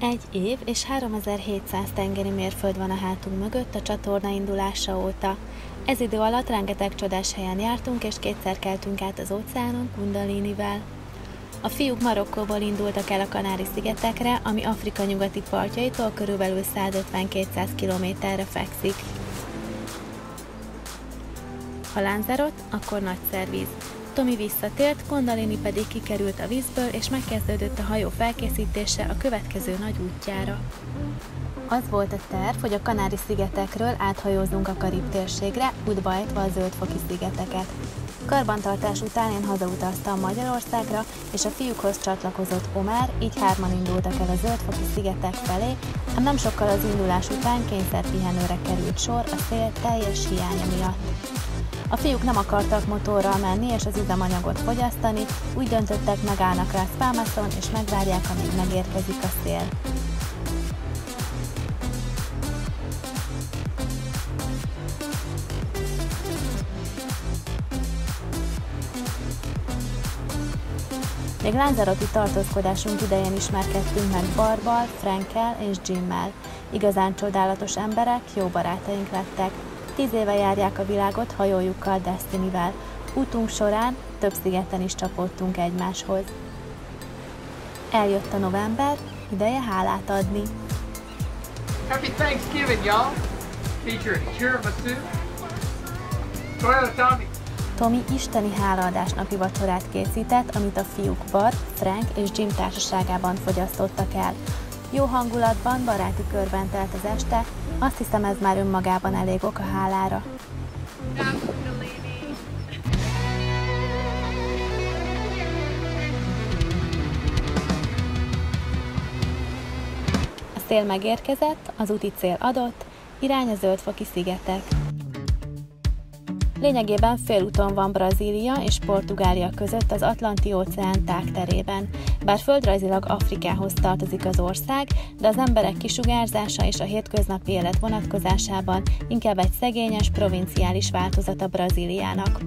1 év és 3700 tengeri mérföld van a hátunk mögött a csatorna indulása óta. Ez idő alatt rengeteg csodás helyen jártunk, és 2-szer keltünk át az óceánon Kundalinivel. A fiúk Marokkóból indultak el a Kanári-szigetekre, ami Afrika nyugati partjaitól körülbelül 150-200 kilométerre fekszik. Ha Lanzarote, akkor nagy szerviz. Tomi visszatért, Kundalini pedig kikerült a vízből, és megkezdődött a hajó felkészítése a következő nagy útjára. Az volt a terv, hogy a Kanári-szigetekről áthajózzunk a Karib térségre, útba ejtve a Zöld-foki-szigeteket. Karbantartás után én hazautaztam Magyarországra, és a fiúkhoz csatlakozott Omar, így 3-an indultak el a Zöld-foki-szigetek felé, ám nem sokkal az indulás után kényszerpihenőre került sor a szél teljes hiánya miatt. A fiúk nem akartak motorral menni és az üzemanyagot fogyasztani, úgy döntöttek, megállnak Las Palmason és megvárják, amíg megérkezik a szél. Még Lanzarote-i tartózkodásunk idején ismerkedtünk meg Barbbal, Frankel és Jimmel. Igazán csodálatos emberek, jó barátaink lettek. 10 éve járják a világot hajójukkal, Destinyvel. Útunk során több szigeten is csapódtunk egymáshoz. Eljött a november, ideje hálát adni. Happy Thanksgiving, y'all! Featuring tiramisu, Toyota Tommy. Tomi isteni hálaadásnapi vacsorát készített, amit a fiúk Barb, Frank és Jim társaságában fogyasztottak el. Jó hangulatban, baráti körben telt az este, azt hiszem, ez már önmagában elég ok a hálára. A szél megérkezett, az úti cél adott, irány a Zöld-foki-szigetek. Lényegében félúton van Brazília és Portugália között az Atlanti-óceán tágterében. Bár földrajzilag Afrikához tartozik az ország, de az emberek kisugárzása és a hétköznapi élet vonatkozásában inkább egy szegényes, provinciális változata Brazíliának.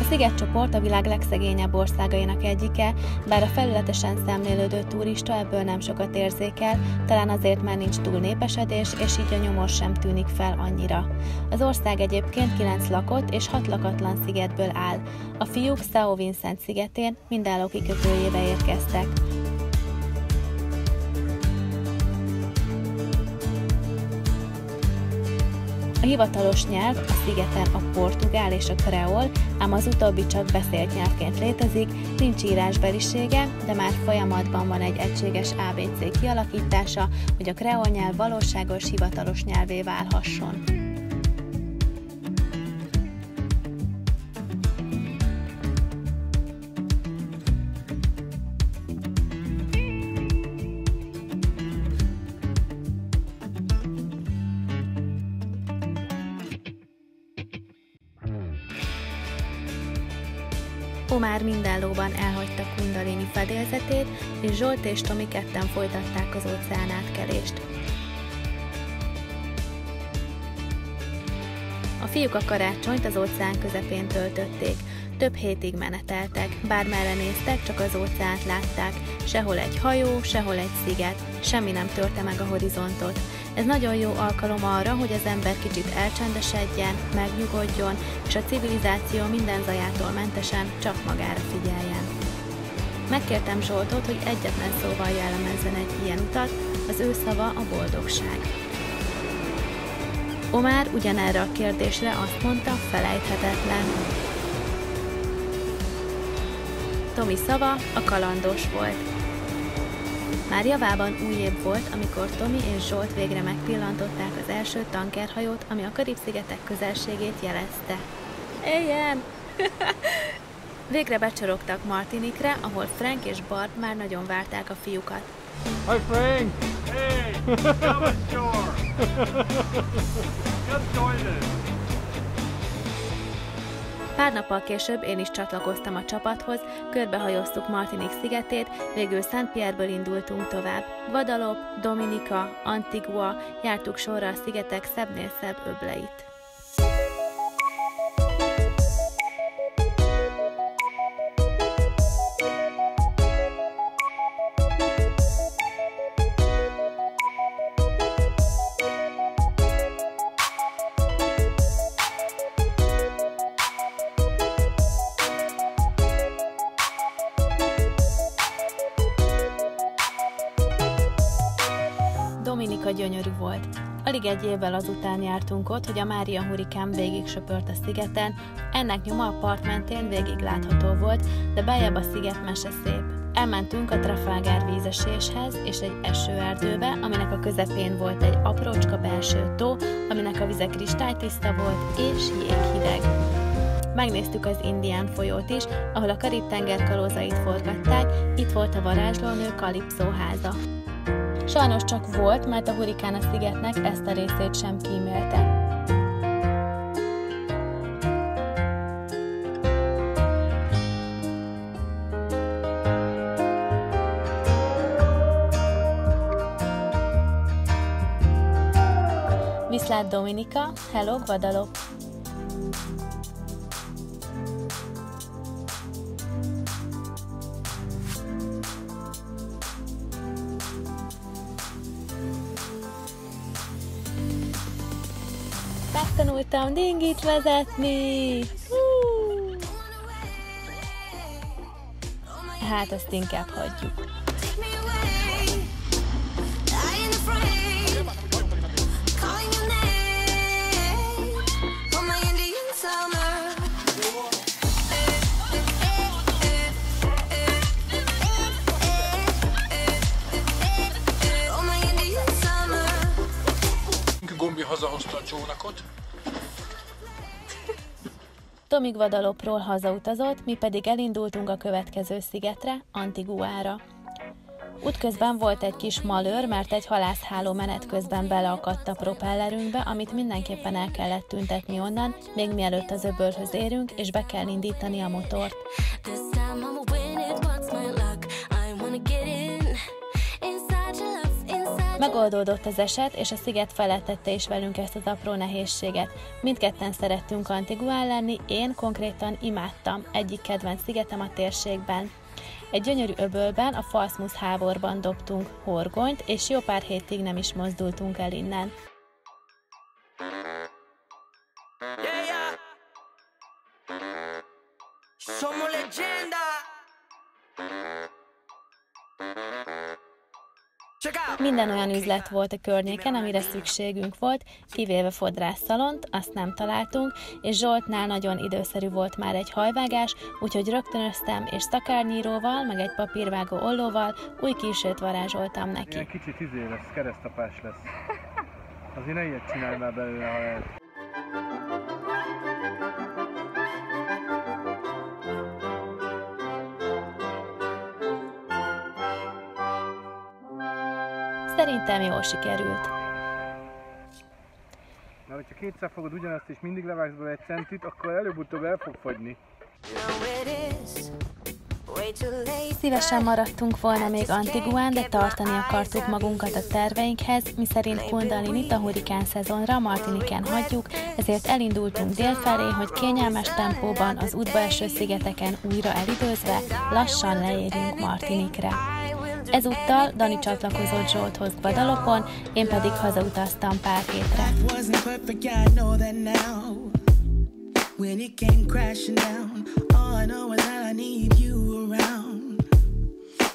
A szigetcsoport a világ legszegényebb országainak egyike, bár a felületesen szemlélődő turista ebből nem sokat érzékel, talán azért, mert nincs túl népesedés, és így a nyomor sem tűnik fel annyira. Az ország egyébként 9 lakott és 6 lakatlan szigetből áll. A fiúk São Vicente szigetén Mindáló kikötőjébe érkeztek. A hivatalos nyelv a szigeten a portugál és a kreol, ám az utóbbi csak beszélt nyelvként létezik, nincs írásbelisége, de már folyamatban van egy egységes ABC kialakítása, hogy a kreol nyelv valóságos hivatalos nyelvé válhasson. Omar Mindálóban elhagyta Kundalini fedélzetét, és Zsolt és Tomi ketten folytatták az óceán átkelést. A fiúk a karácsonyt az óceán közepén töltötték. Több hétig meneteltek, bármerre néztek, csak az óceánt látták. Sehol egy hajó, sehol egy sziget, semmi nem törte meg a horizontot. Ez nagyon jó alkalom arra, hogy az ember kicsit elcsendesedjen, megnyugodjon, és a civilizáció minden zajától mentesen csak magára figyeljen. Megkértem Zsoltot, hogy egyetlen szóval jellemezzen egy ilyen utat, az ő szava a boldogság. Omar ugyanerre a kérdésre azt mondta, felejthetetlen. Tomi szava a kalandos volt. Már javában új év volt, amikor Tomi és Zsolt végre megpillantották az első tankerhajót, ami a Karib-szigetek közelségét jelezte. Éljen! Végre becsorogtak Martinikre, ahol Frank és Barb már nagyon várták a fiúkat. Hi Frank! Hey! Come ashore! Come join us! Pár nappal később én is csatlakoztam a csapathoz, körbehajóztuk Martinique szigetét, végül Saint-Pierre-ből indultunk tovább. Guadeloupe, Dominica, Antigua, jártuk sorra a szigetek szebbnél szebb öbleit. gyönyörű volt. Alig egy évvel azután jártunk ott, hogy a Mária hurrikán végig söpört a szigeten, ennek nyoma a part mentén végig látható volt, de beljebb a sziget mese szép. Elmentünk a Trafalgar vízeséshez és egy esőerdőbe, aminek a közepén volt egy aprócska belső tó, aminek a vize kristálytiszta volt és jéghideg. Megnéztük az Indián folyót is, ahol a Karib-tenger kalózait forgatták, itt volt a varázslónő Kalipszó háza. Sajnos csak volt, mert a hurrikán a szigetnek ezt a részét sem kímélte. Viszlát Dominika, hello Guadalupe! Megtanultam dingit vezetni! Hát ezt inkább hagyjuk. Gombi hazahozta a csónakot. Tomi Guadalupe-ról hazautazott, mi pedig elindultunk a következő szigetre, Antiguára. Útközben volt egy kis malőr, mert egy halászháló menet közben beleakadt a propellerünkbe, amit mindenképpen el kellett tüntetni onnan, még mielőtt az öbölhöz érünk, és be kell indítani a motort. Megoldódott az eset, és a sziget felettette is velünk ezt az apró nehézséget. Mindketten szerettünk Antiguán lenni, én konkrétan imádtam, egyik kedvenc szigetem a térségben. Egy gyönyörű öbölben, a Falmouth háborban dobtunk horgonyt, és jó pár hétig nem is mozdultunk el innen. Minden olyan üzlet volt a környéken, amire szükségünk volt, kivéve fodrásszalont, azt nem találtunk, és Zsoltnál nagyon időszerű volt már egy hajvágás, úgyhogy rögtönöztem, és szakárnyíróval, meg egy papírvágó ollóval új külsőt varázsoltam neki. Ilyen kicsit lesz, keresztapás lesz. Azért ne ilyet csinálj már belőle, ha lehet. Szerintem jól sikerült. Na, hogyha kétszer fogod ugyanazt és mindig levágsz bele egy centit, akkor előbb-utóbb el fog fogyni. Szívesen maradtunk volna még Antiguán, de tartani akartuk magunkat a terveinkhez, miszerint Kundalinit a hurrikán szezonra Martiniken hagyjuk, ezért elindultunk dél felé, hogy kényelmes tempóban az útba eső szigeteken újra elidőzve lassan leérjünk Martinikre. Ezúttal Dani csatlakozott Zsolthoz Guadalupon, én pedig hazautaztam pár hétre. When it came crashing down, all I know is that I need you around.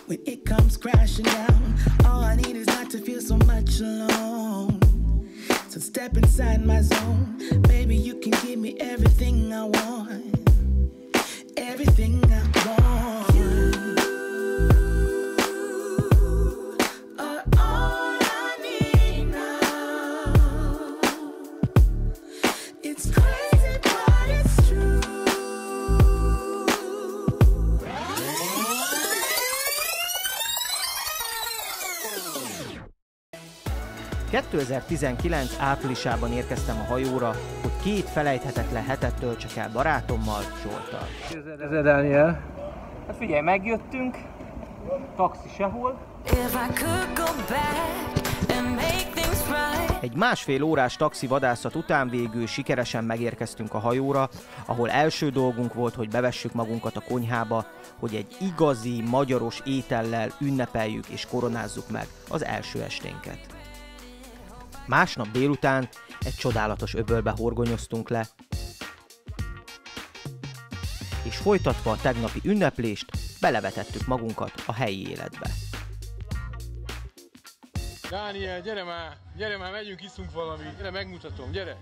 When it comes crashing down, all I need is not to feel so much alone. So step inside my zone, baby, you can give me everything I want. Everything I want. – 2019 áprilisában érkeztem a hajóra, hogy két felejthetetlen hetet töltsek el barátommal, Zsolttal. Ez Dániel. Hát figyelj, megjöttünk, taxi sehol. Egy másfél órás taxi vadászat után végül sikeresen megérkeztünk a hajóra, ahol első dolgunk volt, hogy bevessük magunkat a konyhába, hogy egy igazi, magyaros étellel ünnepeljük és koronázzuk meg az első esténket. Másnap délután egy csodálatos öbölbe horgonyoztunk le, és folytatva a tegnapi ünneplést, belevetettük magunkat a helyi életbe. Dániel, gyere már, megyünk, iszunk valami, gyere, megmutatom, gyere.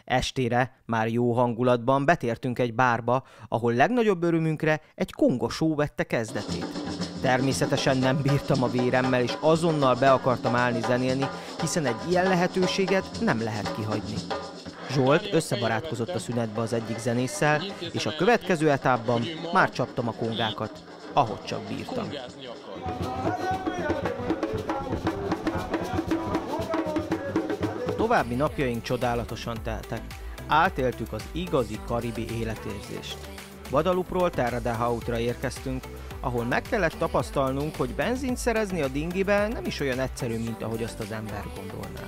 Estére, már jó hangulatban betértünk egy bárba, ahol legnagyobb örömünkre egy konga show vette kezdetét. Természetesen nem bírtam a véremmel, és azonnal be akartam állni zenélni, hiszen egy ilyen lehetőséget nem lehet kihagyni. Zsolt összebarátkozott a szünetbe az egyik zenésszel, és a következő etapban már csaptam a kongákat, ahogy csak bírtam. További napjaink csodálatosan teltek. Átéltük az igazi karibi életérzést. Guadalupról Terra de Hautra érkeztünk, ahol meg kellett tapasztalnunk, hogy benzint szerezni a dingibe nem is olyan egyszerű, mint ahogy azt az ember gondolná.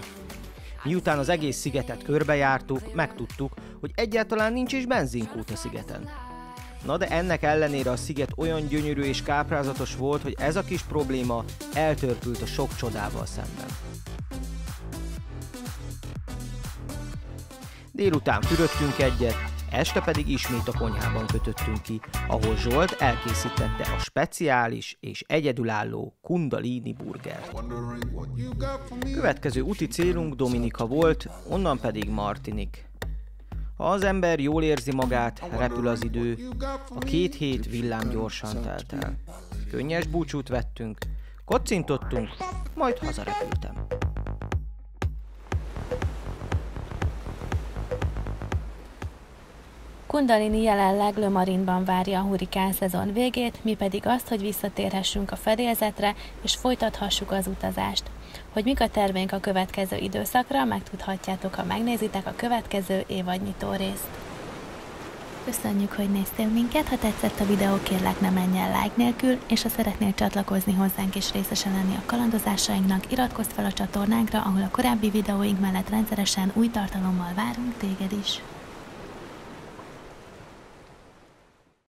Miután az egész szigetet körbejártuk, megtudtuk, hogy egyáltalán nincs is benzinkút a szigeten. Na de ennek ellenére a sziget olyan gyönyörű és káprázatos volt, hogy ez a kis probléma eltörpült a sok csodával szemben. Délután fürödtünk egyet, este pedig ismét a konyhában kötöttünk ki, ahol Zsolt elkészítette a speciális és egyedülálló Kundalini burgert. Következő úti célunk Dominika volt, onnan pedig Martinique. Ha az ember jól érzi magát, repül az idő, a 2 hét villámgyorsan telt el. Könnyes búcsút vettünk, kocintottunk, majd hazarepültem. Kundalini jelenleg Le Marinban várja a hurrikán szezon végét, mi pedig azt, hogy visszatérhessünk a fedélzetre, és folytathassuk az utazást. Hogy mik a terveink a következő időszakra, megtudhatjátok, ha megnézitek a következő évadnyitó részt. Köszönjük, hogy néztél minket, ha tetszett a videó, kérlek ne menj el like nélkül, és ha szeretnél csatlakozni hozzánk és részesen lenni a kalandozásainknak, iratkozz fel a csatornánkra, ahol a korábbi videóink mellett rendszeresen új tartalommal várunk téged is.